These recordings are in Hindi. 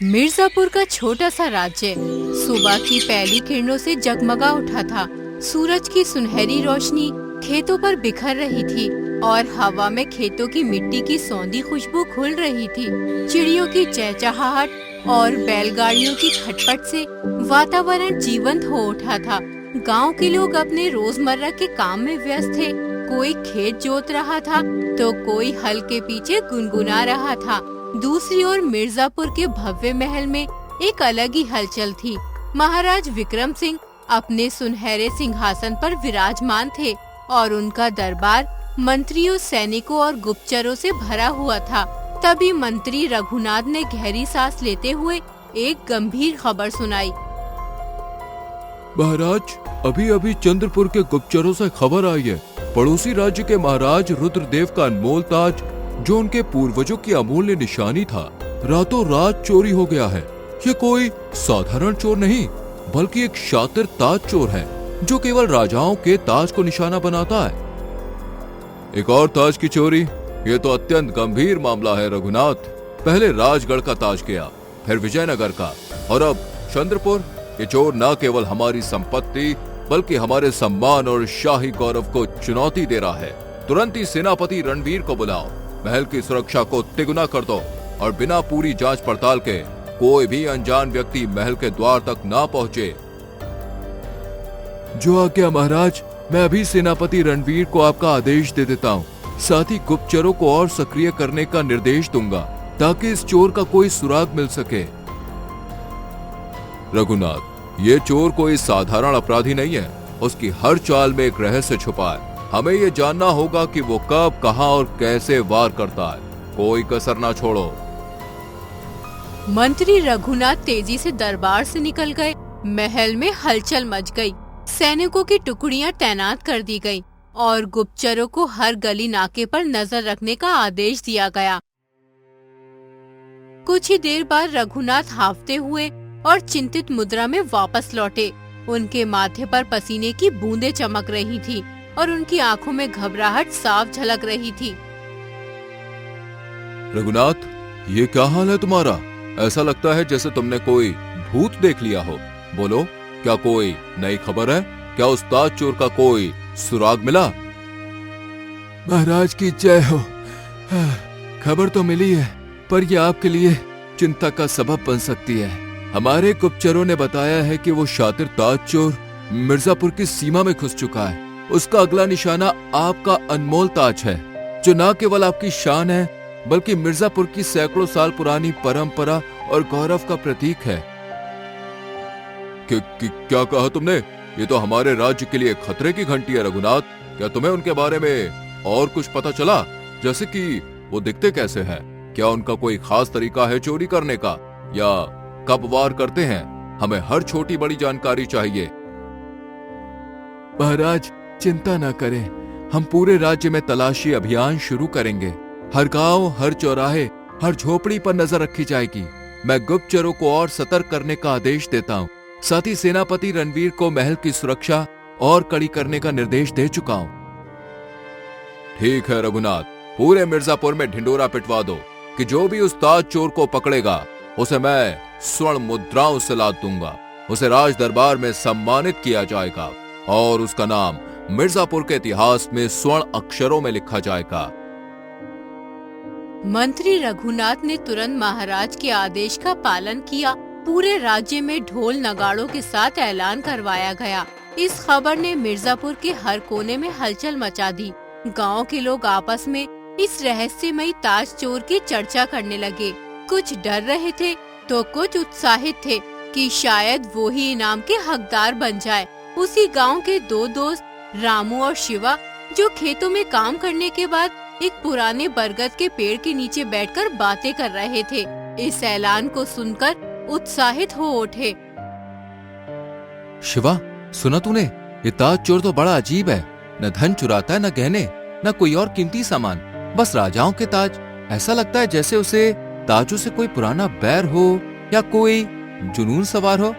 मिर्जापुर का छोटा सा राज्य सुबह की पहली किरणों से जगमगा उठा था। सूरज की सुनहरी रोशनी खेतों पर बिखर रही थी और हवा में खेतों की मिट्टी की सौंधी खुशबू घुल रही थी। चिड़ियों की चहचहाहट और बैलगाड़ियों की खटपट से वातावरण जीवंत हो उठा था। गांव के लोग अपने रोजमर्रा के काम में व्यस्त थे। कोई खेत जोत रहा था तो कोई हल के पीछे गुनगुना रहा था। दूसरी ओर मिर्जापुर के भव्य महल में एक अलग ही हलचल थी। महाराज विक्रम सिंह अपने सुनहरे सिंहासन पर विराजमान थे और उनका दरबार मंत्रियों, सैनिकों और गुप्तचरों से भरा हुआ था। तभी मंत्री रघुनाथ ने गहरी सांस लेते हुए एक गंभीर खबर सुनाई। महाराज, अभी अभी चंद्रपुर के गुप्तचरों से खबर आई है। पड़ोसी राज्य के महाराज रुद्रदेव का अनमोल ताज, जो उनके पूर्वजों की अमूल्य निशानी था, रातों रात चोरी हो गया है। ये कोई साधारण चोर नहीं, बल्कि एक शातिर ताज चोर है, जो केवल राजाओं के ताज को निशाना बनाता है। एक और ताज की चोरी? ये तो अत्यंत गंभीर मामला है रघुनाथ। पहले राजगढ़ का ताज गया, फिर विजयनगर का, और अब चंद्रपुर। ये चोर न केवल हमारी संपत्ति बल्कि हमारे सम्मान और शाही गौरव को चुनौती दे रहा है। तुरंत ही सेनापति रणवीर को बुलाओ, महल की सुरक्षा को तिगुना कर दो और बिना पूरी जांच पड़ताल के कोई भी अनजान व्यक्ति महल के द्वार तक ना पहुंचे। जो आज्ञा महाराज। मैं अभी सेनापति रणवीर को आपका आदेश दे देता हूँ। साथ ही गुप्तचरों को और सक्रिय करने का निर्देश दूंगा ताकि इस चोर का कोई सुराग मिल सके। रघुनाथ, ये चोर कोई साधारण अपराधी नहीं है। उसकी हर चाल में एक रहस्य छुपा है। हमें ये जानना होगा कि वो कब, कहां और कैसे वार करता है। कोई कसर ना छोड़ो। मंत्री रघुनाथ तेजी से दरबार से निकल गए। महल में हलचल मच गई। सैनिकों की टुकड़ियां तैनात कर दी गईं और गुप्तचरों को हर गली नाके पर नजर रखने का आदेश दिया गया। कुछ ही देर बाद रघुनाथ हांफते हुए और चिंतित मुद्रा में वापस लौटे। उनके माथे पर पसीने की बूंदें चमक रही थी और उनकी आंखों में घबराहट साफ झलक रही थी। रघुनाथ, ये क्या हाल है तुम्हारा? ऐसा लगता है जैसे तुमने कोई भूत देख लिया हो। बोलो, क्या कोई नई खबर है? क्या उस ताज चोर का कोई सुराग मिला? महाराज की जय हो। खबर तो मिली है, पर यह आपके लिए चिंता का सबब बन सकती है। हमारे गुप्तचरों ने बताया है कि वो शातिर ताज चोर मिर्जापुर की सीमा में घुस चुका है। उसका अगला निशाना आपका अनमोल ताज है, जो न केवल आपकी शान है बल्कि मिर्जापुर की सैकड़ों साल पुरानी परंपरा और गौरव का प्रतीक है। क्या कहा तुमने? ये तो हमारे राज्य के लिए खतरे की घंटी है रघुनाथ। क्या तुम्हें उनके बारे में और कुछ पता चला? जैसे कि वो दिखते कैसे हैं? क्या उनका कोई खास तरीका है चोरी करने का, या कब वार करते हैं? हमें हर छोटी बड़ी जानकारी चाहिए। महाराज, चिंता न करें। हम पूरे राज्य में तलाशी अभियान शुरू करेंगे। हर गांव, हर चौराहे, हर झोपड़ी पर नजर रखी जाएगी। मैं गुप्तचरों को और सतर्क करने का आदेश देता हूँ। साथ ही सेनापति रणवीर को महल की सुरक्षा और कड़ी करने का निर्देश दे चुका हूँ। ठीक है रघुनाथ, पूरे मिर्जापुर में ढिंडोरा पिटवा दो कि जो भी उस ताज चोर को पकड़ेगा उसे मैं स्वर्ण मुद्राओं से लाद दूंगा। उसे राज दरबार में सम्मानित किया जाएगा और उसका नाम मिर्जापुर के इतिहास में स्वर्ण अक्षरों में लिखा जाएगा। मंत्री रघुनाथ ने तुरंत महाराज के आदेश का पालन किया। पूरे राज्य में ढोल नगाड़ों के साथ ऐलान करवाया गया। इस खबर ने मिर्जापुर के हर कोने में हलचल मचा दी। गांव के लोग आपस में इस रहस्यमयी ताज चोर की चर्चा करने लगे। कुछ डर रहे थे तो कुछ उत्साहित थे कि शायद वो ही इनाम के हकदार बन जाए। उसी गांव के दो दोस्त रामू और शिवा, जो खेतों में काम करने के बाद एक पुराने बरगद के पेड़ के नीचे बैठकर बातें कर रहे थे, इस ऐलान को सुनकर उत्साहित हो उठे। शिवा, सुना तूने? ये ताज चोर तो बड़ा अजीब है। न धन चुराता है, न गहने, न कोई और कीमती सामान, बस राजाओं के ताज। ऐसा लगता है जैसे उसे ताजों से कोई पुराना बैर हो या कोई जुनून सवार हो।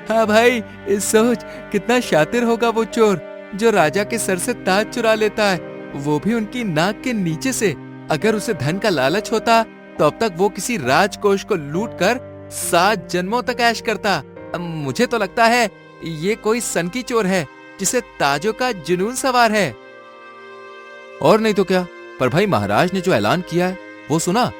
हाँ भाई, सोच कितना शातिर होगा वो चोर जो राजा के सर से ताज चुरा लेता है, वो भी उनकी नाक के नीचे से। अगर उसे धन का लालच होता तो अब तक वो किसी राजकोष को लूट कर 7 जन्मों तक ऐश करता। मुझे तो लगता है ये कोई सनकी चोर है जिसे ताजों का जुनून सवार है। और नहीं तो क्या। पर भाई महाराज ने जो ऐलान किया है वो सुना?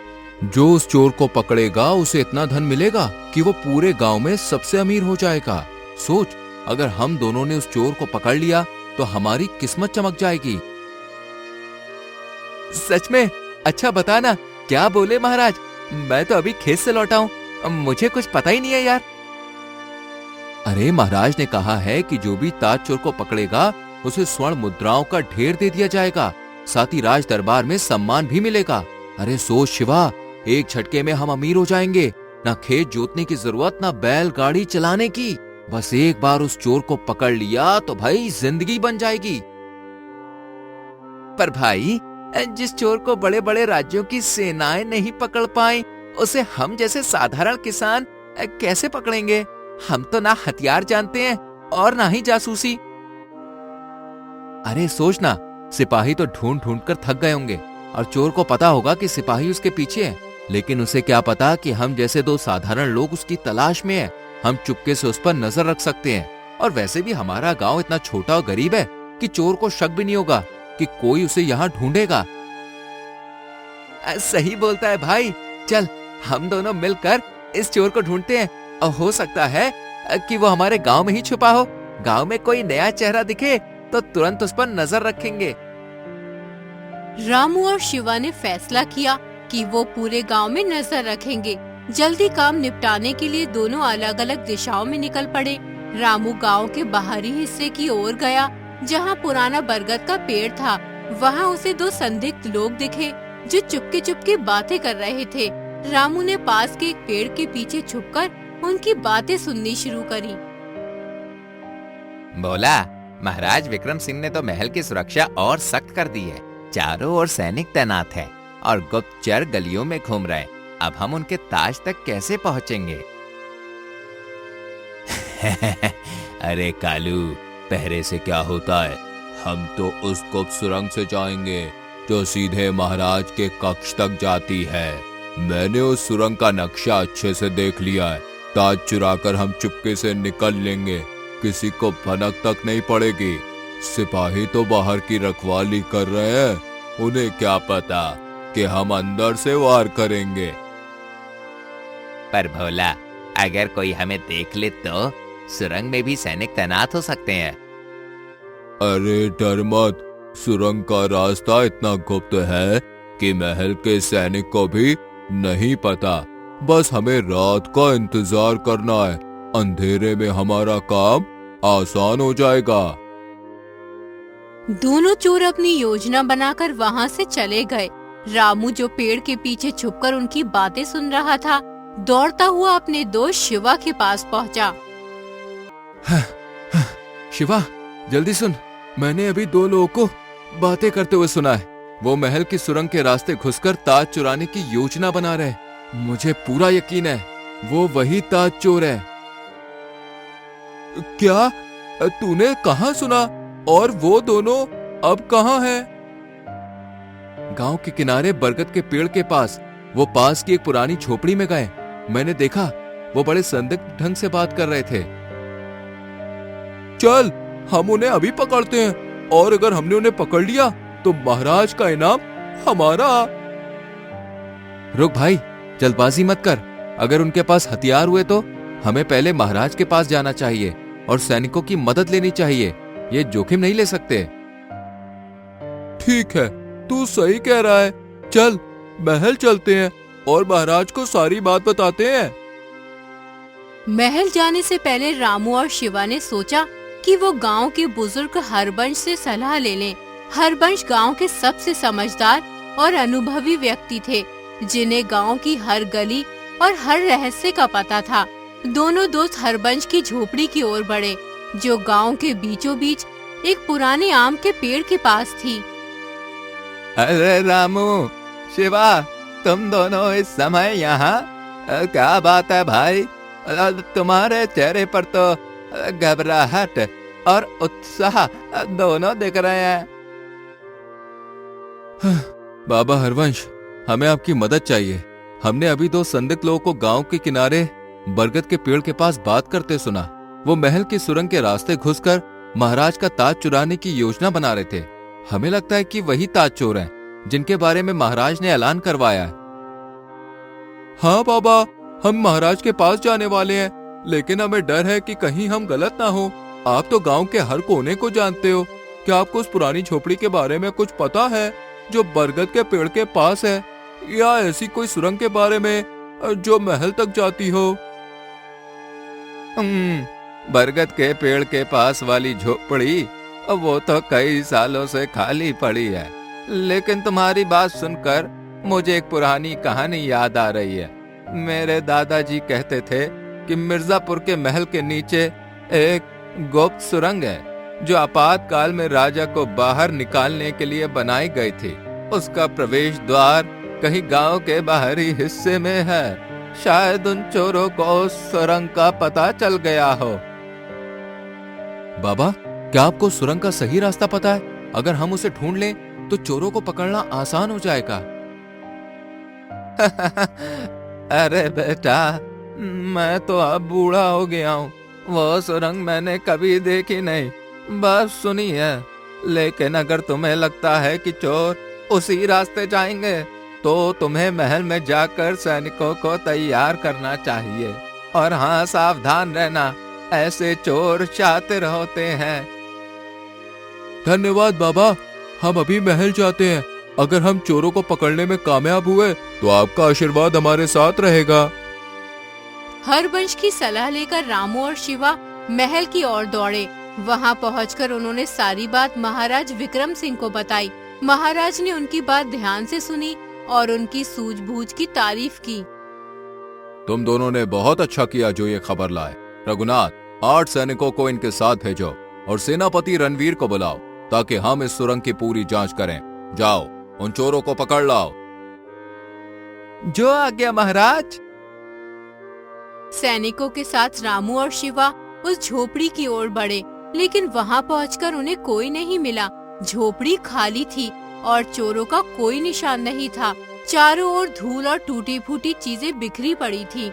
जो उस चोर को पकड़ेगा उसे इतना धन मिलेगा कि वो पूरे गांव में सबसे अमीर हो जाएगा। सोच, अगर हम दोनों ने उस चोर को पकड़ लिया तो हमारी किस्मत चमक जाएगी। सच में? अच्छा बताना क्या बोले महाराज? मैं तो अभी खेत से लौटा हूँ, मुझे कुछ पता ही नहीं है यार। अरे महाराज ने कहा है कि जो भी ताज चोर को पकड़ेगा उसे स्वर्ण मुद्राओं का ढेर दे दिया जाएगा, साथ ही राज दरबार में सम्मान भी मिलेगा। अरे सोच शिवा, एक झटके में हम अमीर हो जाएंगे। ना खेत जोतने की जरूरत, ना बैलगाड़ी चलाने की। बस एक बार उस चोर को पकड़ लिया तो भाई जिंदगी बन जाएगी। पर भाई, जिस चोर को बड़े बड़े राज्यों की सेनाएं नहीं पकड़ पाई, उसे हम जैसे साधारण किसान कैसे पकड़ेंगे? हम तो ना हथियार जानते हैं और ना ही जासूसी। अरे सोच ना, सिपाही तो ढूंढ ढूंढ कर थक गए होंगे और चोर को पता होगा कि सिपाही उसके पीछे है, लेकिन उसे क्या पता कि हम जैसे 2 साधारण लोग उसकी तलाश में हैं। हम चुपके से उस पर नजर रख सकते हैं। और वैसे भी हमारा गांव इतना छोटा और गरीब है कि चोर को शक भी नहीं होगा कि कोई उसे यहाँ ढूंढेगा। सही बोलता है भाई। चल हम दोनों मिलकर इस चोर को ढूंढते हैं, और हो सकता है कि वो हमारे गांव में ही छुपा हो। गांव में कोई नया चेहरा दिखे तो तुरंत उस पर नजर रखेंगे। रामू और शिवा ने फैसला किया कि वो पूरे गांव में नजर रखेंगे। जल्दी काम निपटाने के लिए दोनों अलग अलग दिशाओं में निकल पड़े। रामू गांव के बाहरी हिस्से की ओर गया, जहां पुराना बरगद का पेड़ था। वहां उसे 2 संदिग्ध लोग दिखे जो चुपके चुपके बातें कर रहे थे। रामू ने पास के एक पेड़ के पीछे छुपकर उनकी बातें सुननी शुरू करी। बोला, महाराज विक्रम सिंह ने तो महल की सुरक्षा और सख्त कर दी है। चारों ओर सैनिक तैनात है और गुप्तचर गलियों में घूम रहे। अब हम उनके ताज तक कैसे पहुंचेंगे? अरे कालू, पहरे से क्या होता है? हम तो उस गुप्त सुरंग से जाएंगे जो सीधे महाराज के कक्ष तक जाती है। मैंने उस सुरंग का नक्शा अच्छे से देख लिया है। ताज चुराकर हम चुपके से निकल लेंगे, किसी को भनक तक नहीं पड़ेगी। सिपाही तो बाहर की रखवाली कर रहे हैं, उन्हें क्या पता कि हम अंदर से वार करेंगे। पर भोला, अगर कोई हमें देख ले तो सुरंग में भी सैनिक तैनात हो सकते हैं। अरे डर मत, सुरंग का रास्ता इतना गुप्त है कि महल के सैनिक को भी नहीं पता। बस हमें रात का इंतजार करना है, अंधेरे में हमारा काम आसान हो जाएगा। दोनों चोर अपनी योजना बनाकर वहां से चले गए। रामू जो पेड़ के पीछे छुपकर उनकी बातें सुन रहा था, दौड़ता हुआ अपने दोस्त शिवा के पास पहुंचा। शिवा, जल्दी सुन, मैंने अभी 2 लोगों को बातें करते हुए सुना है। वो महल की सुरंग के रास्ते घुसकर ताज चुराने की योजना बना रहे। मुझे पूरा यकीन है वो वही ताज चोर है। क्या? तूने कहाँ सुना? और वो दोनों अब कहाँ हैं? गांव के किनारे बरगद के पेड़ के पास, वो पास की एक पुरानी झोपड़ी में गए। मैंने देखा वो बड़े संदिग्ध ढंग से बात कर रहे थे। चल हम उन्हें अभी पकड़ते हैं, और अगर हमने उन्हें पकड़ लिया तो महाराज का इनाम हमारा। रुक भाई, जल्दबाजी मत कर। अगर उनके पास हथियार हुए तो हमें पहले महाराज के पास जाना चाहिए और सैनिकों की मदद लेनी चाहिए। ये जोखिम नहीं ले सकते। ठीक है, तू सही कह रहा है। चल महल चलते हैं और महाराज को सारी बात बताते हैं। महल जाने से पहले रामू और शिवा ने सोचा कि वो गांव के बुजुर्ग हरबंश से सलाह ले लें। हरबंश गांव के सबसे समझदार और अनुभवी व्यक्ति थे, जिन्हें गांव की हर गली और हर रहस्य का पता था। दोनों दोस्त हरबंश की झोपड़ी की ओर बढ़े, जो गांव के बीचों बीच एक पुराने आम के पेड़ के पास थी। अरे रामू, शिवा, तुम दोनों इस समय यहाँ? क्या बात है भाई? तुम्हारे चेहरे पर तो घबराहट और उत्साह दोनों दिख रहे हैं। बाबा हरवंश, हमें आपकी मदद चाहिए। हमने अभी 2 संदिग्ध लोगों को गांव के किनारे बरगद के पेड़ के पास बात करते सुना। वो महल की सुरंग के रास्ते घुसकर महाराज का ताज चुराने की योजना बना रहे थे। हमें लगता है कि वही ताज चोर हैं जिनके बारे में महाराज ने ऐलान करवाया है। हाँ बाबा, हम महाराज के पास जाने वाले हैं, लेकिन हमें डर है कि कहीं हम गलत ना हो। आप तो गांव के हर कोने को जानते हो। क्या आपको उस पुरानी झोपड़ी के बारे में कुछ पता है जो बरगद के पेड़ के पास है, या ऐसी कोई सुरंग के बारे में जो महल तक जाती हो? बरगद के पेड़ के पास वाली झोपड़ी वो तो कई सालों से खाली पड़ी है, लेकिन तुम्हारी बात सुनकर मुझे एक पुरानी कहानी याद आ रही है। मेरे दादाजी कहते थे कि मिर्जापुर के महल के नीचे एक गुप्त सुरंग है जो आपातकाल में राजा को बाहर निकालने के लिए बनाई गई थी। उसका प्रवेश द्वार कहीं गांव के बाहरी हिस्से में है। शायद उन चोरों को उस सुरंग का पता चल गया हो। बाबा, क्या आपको सुरंग का सही रास्ता पता है? अगर हम उसे ढूंढ लें तो चोरों को पकड़ना आसान हो जाएगा। अरे बेटा, मैं तो अब बूढ़ा हो गया हूँ। वो सुरंग मैंने कभी देखी नहीं, बस सुनी है। लेकिन अगर तुम्हें लगता है कि चोर उसी रास्ते जाएंगे तो तुम्हें महल में जाकर सैनिकों को तैयार करना चाहिए। और हाँ, सावधान रहना, ऐसे चोर शातिर होते हैं। धन्यवाद बाबा, हम अभी महल जाते हैं। अगर हम चोरों को पकड़ने में कामयाब हुए तो आपका आशीर्वाद हमारे साथ रहेगा। हरवंश की सलाह लेकर रामू और शिवा महल की ओर दौड़े। वहां पहुंचकर उन्होंने सारी बात महाराज विक्रम सिंह को बताई। महाराज ने उनकी बात ध्यान से सुनी और उनकी सूझबूझ की तारीफ की। तुम दोनों ने बहुत अच्छा किया जो ये खबर लाए। रघुनाथ, 8 सैनिकों को इनके साथ भेजो और सेनापति रणवीर को बुलाओ ताकि हम इस सुरंग की पूरी जांच करें। जाओ, उन चोरों को पकड़ लाओ। जो आज्ञा महाराज। सैनिकों के साथ रामू और शिवा उस झोपड़ी की ओर बढ़े, लेकिन वहां पहुंचकर उन्हें कोई नहीं मिला। झोपड़ी खाली थी और चोरों का कोई निशान नहीं था। चारों ओर धूल और टूटी फूटी चीजें बिखरी पड़ी थी।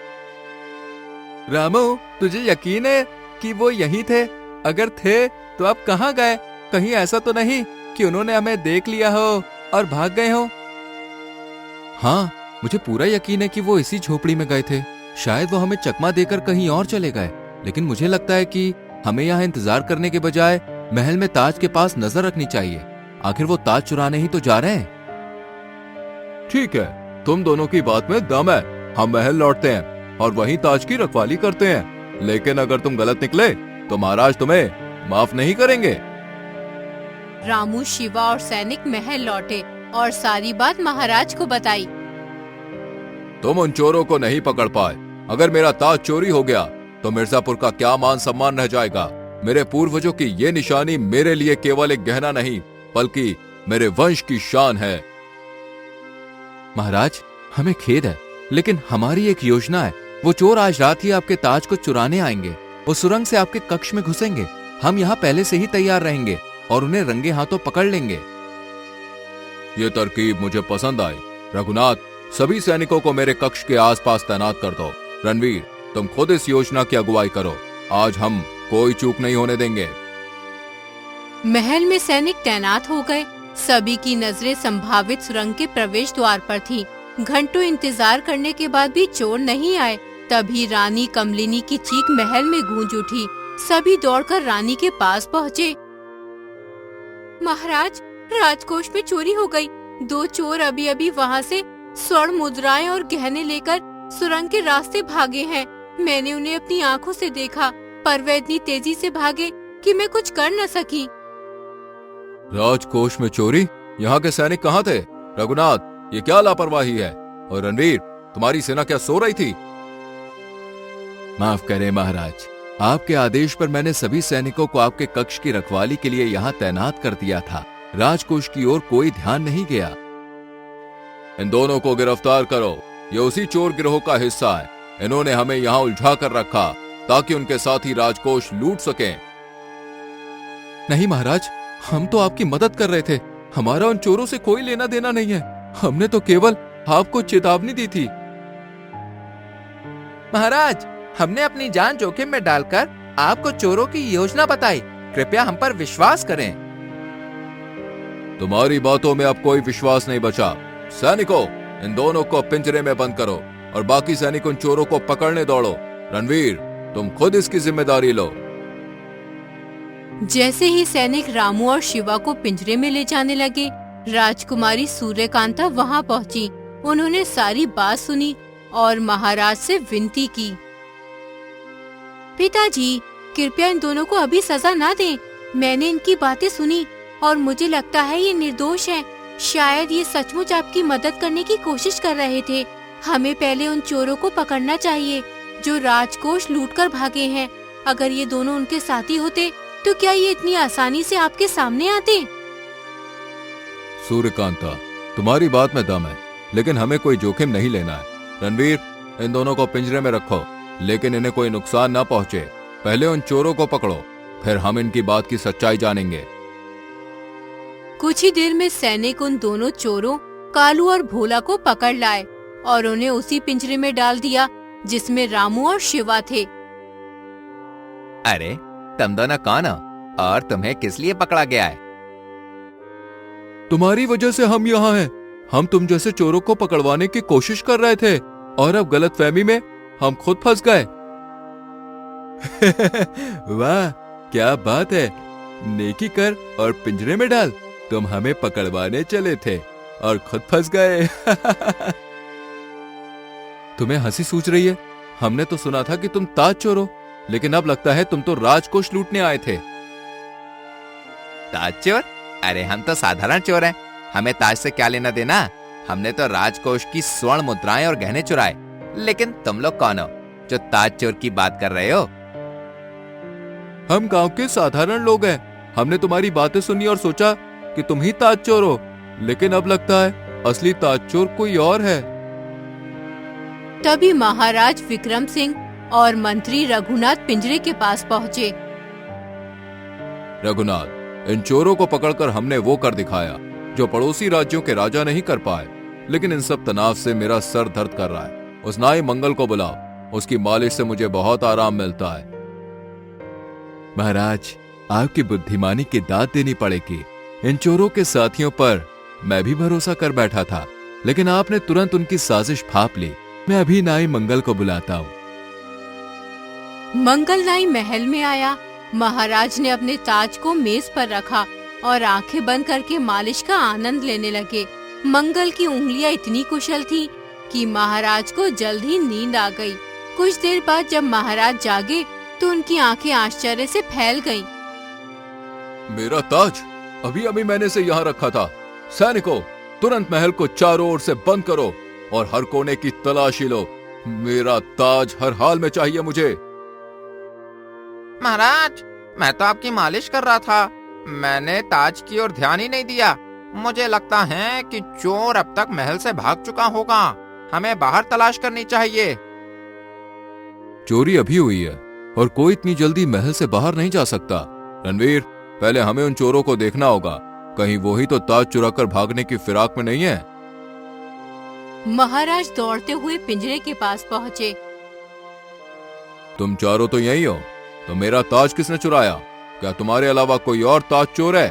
रामू, तुझे यकीन है कि वो यहीं थे? अगर थे तो अब कहाँ गए? कहीं ऐसा तो नहीं कि उन्होंने हमें देख लिया हो और भाग गए हो? हाँ, मुझे पूरा यकीन है कि वो इसी झोपड़ी में गए थे। शायद वो हमें चकमा देकर कहीं और चले गए, लेकिन मुझे लगता है कि हमें यहाँ इंतजार करने के बजाय महल में ताज के पास नजर रखनी चाहिए। आखिर वो ताज चुराने ही तो जा रहे हैं। ठीक है, तुम दोनों की बात में दम है। हम महल लौटते हैं और वहीं ताज की रखवाली करते हैं। लेकिन अगर तुम गलत निकले तो महाराज तुम्हें माफ नहीं करेंगे। रामू, शिवा और सैनिक महल लौटे और सारी बात महाराज को बताई। तुम उन चोरों को नहीं पकड़ पाए। अगर मेरा ताज चोरी हो गया तो मिर्जापुर का क्या मान सम्मान रह जाएगा। मेरे पूर्वजों की ये निशानी मेरे लिए केवल एक गहना नहीं, बल्कि मेरे वंश की शान है। महाराज, हमें खेद है, लेकिन हमारी एक योजना है। वो चोर आज रात ही आपके ताज को चुराने आएंगे। वो सुरंग से आपके कक्ष में घुसेंगे। हम यहाँ पहले से ही तैयार रहेंगे और उन्हें रंगे हाथों पकड़ लेंगे। ये तरकीब मुझे पसंद आई। रघुनाथ, सभी सैनिकों को मेरे कक्ष के आसपास तैनात कर दो। रणवीर, तुम खुद इस योजना की अगुवाई करो। आज हम कोई चूक नहीं होने देंगे। महल में सैनिक तैनात हो गए। सभी की नजरें संभावित सुरंग के प्रवेश द्वार पर थीं। घंटों इंतजार करने के बाद भी चोर नहीं आए। तभी रानी कमलिनी की चीख महल में गूंज उठी। सभी दौड़कर रानी के पास पहुँचे। महाराज, राजकोष में चोरी हो गई। 2 चोर अभी अभी वहाँ से स्वर्ण मुद्राएं और गहने लेकर सुरंग के रास्ते भागे हैं। मैंने उन्हें अपनी आंखों से देखा, पर वे इतनी तेजी से भागे कि मैं कुछ कर न सकी। राजकोष में चोरी? यहाँ के सैनिक कहाँ थे? रघुनाथ, ये क्या लापरवाही है? और रणवीर, तुम्हारी सेना क्या सो रही थी? माफ करें महाराज, आपके आदेश पर मैंने सभी सैनिकों को आपके कक्ष की रखवाली के लिए यहाँ तैनात कर दिया था। राजकोष की ओर कोई ध्यान नहीं गया। इन दोनों को गिरफ्तार करो। ये उसी चोर गिरोह का हिस्सा है। इन्होंने हमें यहाँ उलझा कर रखा ताकि उनके साथी राजकोष लूट सकें। नहीं महाराज, हम तो आपकी मदद कर रहे थे। हमारा उन चोरों से कोई लेना देना नहीं है। हमने तो केवल आपको चेतावनी दी थी। महाराज, हमने अपनी जान जोखिम में डालकर आपको चोरों की योजना बताई, कृपया हम पर विश्वास करें। तुम्हारी बातों में अब कोई विश्वास नहीं बचा। सैनिकों, इन दोनों को पिंजरे में बंद करो और बाकी सैनिक उन चोरों को पकड़ने दौड़ो। रणवीर, तुम खुद इसकी जिम्मेदारी लो। जैसे ही सैनिक रामू और शिवा को पिंजरे में ले जाने लगे, राजकुमारी सूर्यकांता वहां पहुंची। उन्होंने सारी बात सुनी और महाराज से विनती की। पिताजी, कृपया इन दोनों को अभी सजा ना दें। मैंने इनकी बातें सुनी और मुझे लगता है ये निर्दोष हैं। शायद ये सचमुच आपकी मदद करने की कोशिश कर रहे थे। हमें पहले उन चोरों को पकड़ना चाहिए जो राजकोष लूटकर भागे हैं। अगर ये दोनों उनके साथी होते तो क्या ये इतनी आसानी से आपके सामने आते? सूर्यकांता, तुम्हारी बात में दम है, लेकिन हमें कोई जोखिम नहीं लेना है। रणवीर, इन दोनों को पिंजरे में रखो, लेकिन इन्हें कोई नुकसान ना पहुंचे। पहले उन चोरों को पकड़ो, फिर हम इनकी बात की सच्चाई जानेंगे। कुछ ही देर में सैनिक उन दोनों चोरों कालू और भोला को पकड़ लाए और उन्हें उसी पिंजरे में डाल दिया जिसमें रामू और शिवा थे। अरे, तुम दोनों कौन हो और तुम्हें किस लिए पकड़ा गया है? तुम्हारी वजह से हम यहाँ हैं। हम तुम जैसे चोरों को पकड़वाने की कोशिश कर रहे थे और अब गलतफहमी में हम खुद फंस गए। वाह, क्या बात है। नेकी कर और पिंजरे में डाल। तुम हमें पकड़वाने चले थे और खुद फंस गए। तुम्हें हंसी सूझ रही है? हमने तो सुना था कि तुम ताज चोर हो, लेकिन अब लगता है तुम तो राजकोष लूटने आए थे। ताज चोर? अरे, हम तो साधारण चोर हैं। हमें ताज से क्या लेना देना? हमने तो राजकोष की स्वर्ण मुद्राएं और गहने चुराए। लेकिन तुम लोग कौन हो जो ताज चोर की बात कर रहे हो? हम गांव के साधारण लोग हैं। हमने तुम्हारी बातें सुनी और सोचा कि तुम ही ताज चोर हो, लेकिन अब लगता है असली ताज चोर कोई और है। तभी महाराज विक्रम सिंह और मंत्री रघुनाथ पिंजरे के पास पहुँचे। रघुनाथ, इन चोरों को पकड़कर हमने वो कर दिखाया जो पड़ोसी राज्यों के राजा नहीं कर पाए, लेकिन इन सब तनाव से मेरा सर दर्द कर रहा है। उस नाई मंगल को बुलाओ, उसकी मालिश से मुझे बहुत आराम मिलता है। महाराज, आपकी बुद्धिमानी की दाद देनी पड़ेगी। इन चोरों के साथियों पर मैं भी भरोसा कर बैठा था, लेकिन आपने तुरंत उनकी साजिश भांप ली। मैं अभी नाई मंगल को बुलाता हूँ। मंगल नाई महल में आया। महाराज ने अपने ताज को मेज पर रखा और आंखें बंद करके मालिश का आनंद लेने लगे। मंगल की उंगलियां इतनी कुशल थी कि महाराज को जल्द ही नींद आ गई। कुछ देर बाद जब महाराज जागे तो उनकी आंखें आश्चर्य से फैल गईं। मेरा ताज अभी अभी मैंने इसे यहाँ रखा था। सैनिकों, तुरंत महल को चारों ओर से बंद करो और हर कोने की तलाशी लो। मेरा ताज हर हाल में चाहिए मुझे। महाराज, मैं तो आपकी मालिश कर रहा था। मैंने ताज की ओर ध्यान ही नहीं दिया। मुझे लगता है कि चोर अब तक महल से भाग चुका होगा। हमें बाहर तलाश करनी चाहिए। चोरी अभी हुई है और कोई इतनी जल्दी महल से बाहर नहीं जा सकता। रणवीर, पहले हमें उन चोरों को देखना होगा। कहीं वो ही तो ताज चुराकर भागने की फिराक में नहीं है। महाराज दौड़ते हुए पिंजरे के पास पहुँचे। तुम चारों तो यही हो, तो मेरा ताज किसने चुराया? क्या तुम्हारे अलावा कोई और ताज चोर है?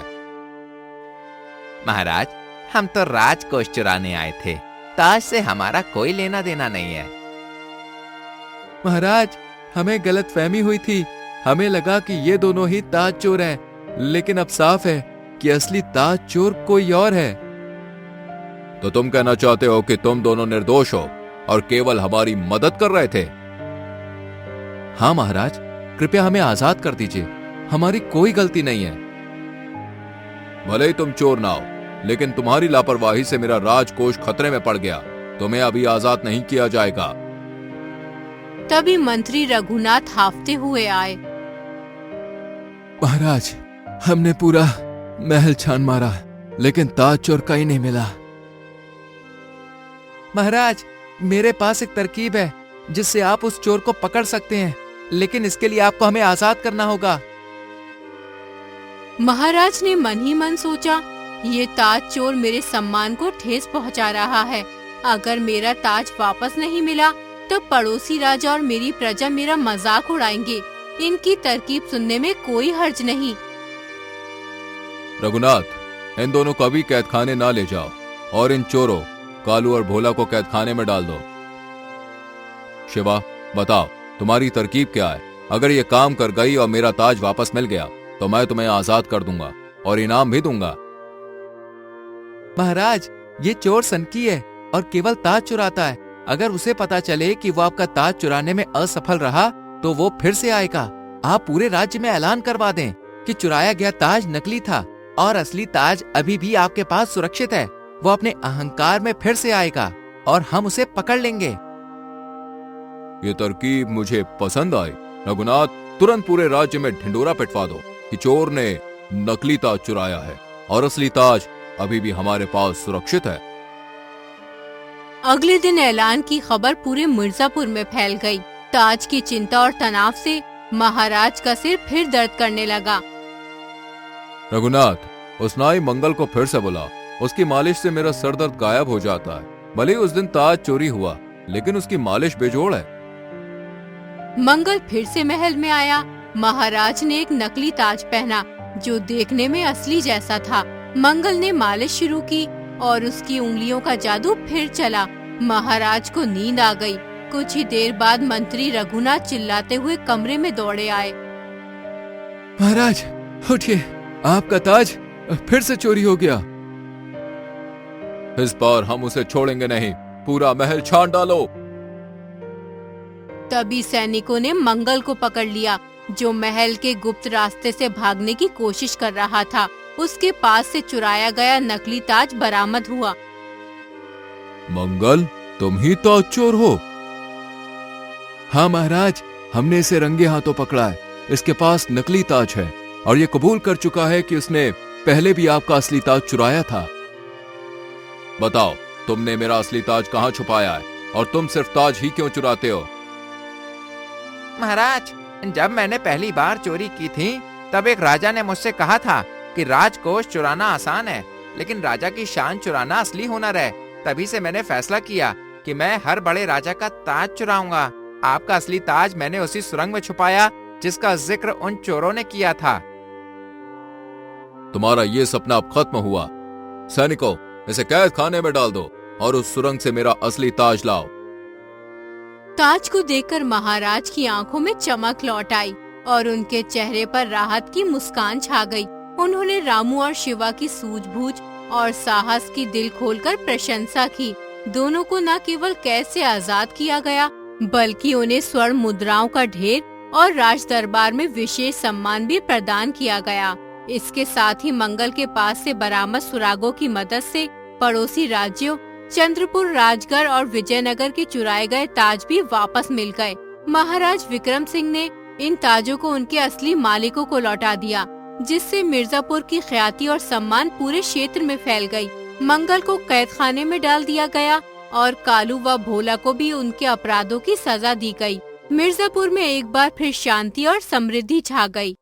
महाराज, हम तो राजकोष चुराने आए थे। ताज से हमारा कोई लेना देना नहीं है। महाराज, हमें गलतफहमी हुई थी। हमें लगा कि ये दोनों ही ताज चोर हैं, लेकिन अब साफ है कि असली ताज चोर कोई और है। तो तुम कहना चाहते हो कि तुम दोनों निर्दोष हो और केवल हमारी मदद कर रहे थे? हाँ महाराज, कृपया हमें आजाद कर दीजिए। हमारी कोई गलती नहीं है। भले ही तुम चोर ना हो, लेकिन तुम्हारी लापरवाही से मेरा राजकोष खतरे में पड़ गया। तुम्हें अभी आजाद नहीं किया जाएगा। तभी मंत्री रघुनाथ हाफते हुए आए। महाराज, हमने पूरा महल छान मारा, लेकिन ताज चोर कहीं नहीं मिला। महाराज, मेरे पास एक तरकीब है जिससे आप उस चोर को पकड़ सकते हैं, लेकिन इसके लिए आपको हमें आजाद करना होगा। महाराज ने मन ही मन सोचा, ये ताज चोर मेरे सम्मान को ठेस पहुंचा रहा है। अगर मेरा ताज वापस नहीं मिला तो पड़ोसी राजा और मेरी प्रजा मेरा मजाक उड़ाएंगे। इनकी तरकीब सुनने में कोई हर्ज नहीं। रघुनाथ, इन दोनों को भी कैद खाने ना ले जाओ और इन चोरों कालू और भोला को कैद खाने में डाल दो। शिवा, बताओ तुम्हारी तरकीब क्या है? अगर ये काम कर गई और मेरा ताज वापस मिल गया तो मैं तुम्हें आजाद कर दूंगा और इनाम भी दूंगा। महाराज, ये चोर सनकी है और केवल ताज चुराता है। अगर उसे पता चले कि वो आपका ताज चुराने में असफल रहा तो वो फिर से आएगा। आप पूरे राज्य में ऐलान करवा दें कि चुराया गया ताज नकली था और असली ताज अभी भी आपके पास सुरक्षित है। वो अपने अहंकार में फिर से आएगा और हम उसे पकड़ लेंगे। ये तरकीब मुझे पसंद आई। रघुनाथ, तुरंत पूरे राज्य में ढिंडोरा पिटवा दो कि चोर ने नकली ताज चुराया है और असली ताज अभी भी हमारे पास सुरक्षित है। अगले दिन ऐलान की खबर पूरे मिर्जापुर में फैल गई। ताज की चिंता और तनाव से महाराज का सिर फिर दर्द करने लगा। रघुनाथ, उस नाई मंगल को फिर से बुला। उसकी मालिश से मेरा सर दर्द गायब हो जाता है। भले ही उस दिन ताज चोरी हुआ, लेकिन उसकी मालिश बेजोड़ है। मंगल फिर से महल में आया। महाराज ने एक नकली ताज पहना जो देखने में असली जैसा था। मंगल ने मालिश शुरू की और उसकी उंगलियों का जादू फिर चला। महाराज को नींद आ गई। कुछ ही देर बाद मंत्री रघुनाथ चिल्लाते हुए कमरे में दौड़े आए। महाराज, उठिए, आपका ताज फिर से चोरी हो गया। इस बार हम उसे छोड़ेंगे नहीं। पूरा महल छान डालो। तभी सैनिकों ने मंगल को पकड़ लिया, जो महल के गुप्त रास्ते से भागने की कोशिश कर रहा था। उसके पास से चुराया गया नकली ताज बरामद हुआ। मंगल, तुम ही ताज चोर हो? हाँ महाराज, हमने इसे रंगे हाथों पकड़ा है। इसके पास नकली ताज है और ये कबूल कर चुका है कि उसने पहले भी आपका असली ताज चुराया था। बताओ, तुमने मेरा असली ताज कहाँ छुपाया है और तुम सिर्फ ताज ही क्यों चुराते हो? महाराज, जब मैंने पहली बार चोरी की थी तब एक राजा ने मुझसे कहा था कि राजकोष चुराना आसान है, लेकिन राजा की शान चुराना असली हुनर है। तभी से मैंने फैसला किया कि मैं हर बड़े राजा का ताज चुराऊंगा। आपका असली ताज मैंने उसी सुरंग में छुपाया जिसका जिक्र उन चोरों ने किया था। तुम्हारा ये सपना अब खत्म हुआ। सैनिकों, इसे कैद खाने में डाल दो और उस सुरंग से मेरा असली ताज लाओ। ताज को देखकर महाराज की आंखों में चमक लौट आई और उनके चेहरे पर राहत की मुस्कान छा गई। उन्होंने रामू और शिवा की सूझबूझ और साहस की दिल खोलकर प्रशंसा की। दोनों को न केवल कैद से आजाद किया गया, बल्कि उन्हें स्वर्ण मुद्राओं का ढेर और राज दरबार में विशेष सम्मान भी प्रदान किया गया। इसके साथ ही मंगल के पास से बरामद सुरागों की मदद से पड़ोसी राज्यों चंद्रपुर, राजगढ़ और विजयनगर के चुराए गए ताज भी वापस मिल गए। महाराज विक्रम सिंह ने इन ताजों को उनके असली मालिकों को लौटा दिया, जिससे मिर्जापुर की ख्याति और सम्मान पूरे क्षेत्र में फैल गई। मंगल को कैद खाने में डाल दिया गया और कालू व भोला को भी उनके अपराधों की सजा दी गई। मिर्जापुर में एक बार फिर शांति और समृद्धि छा गई।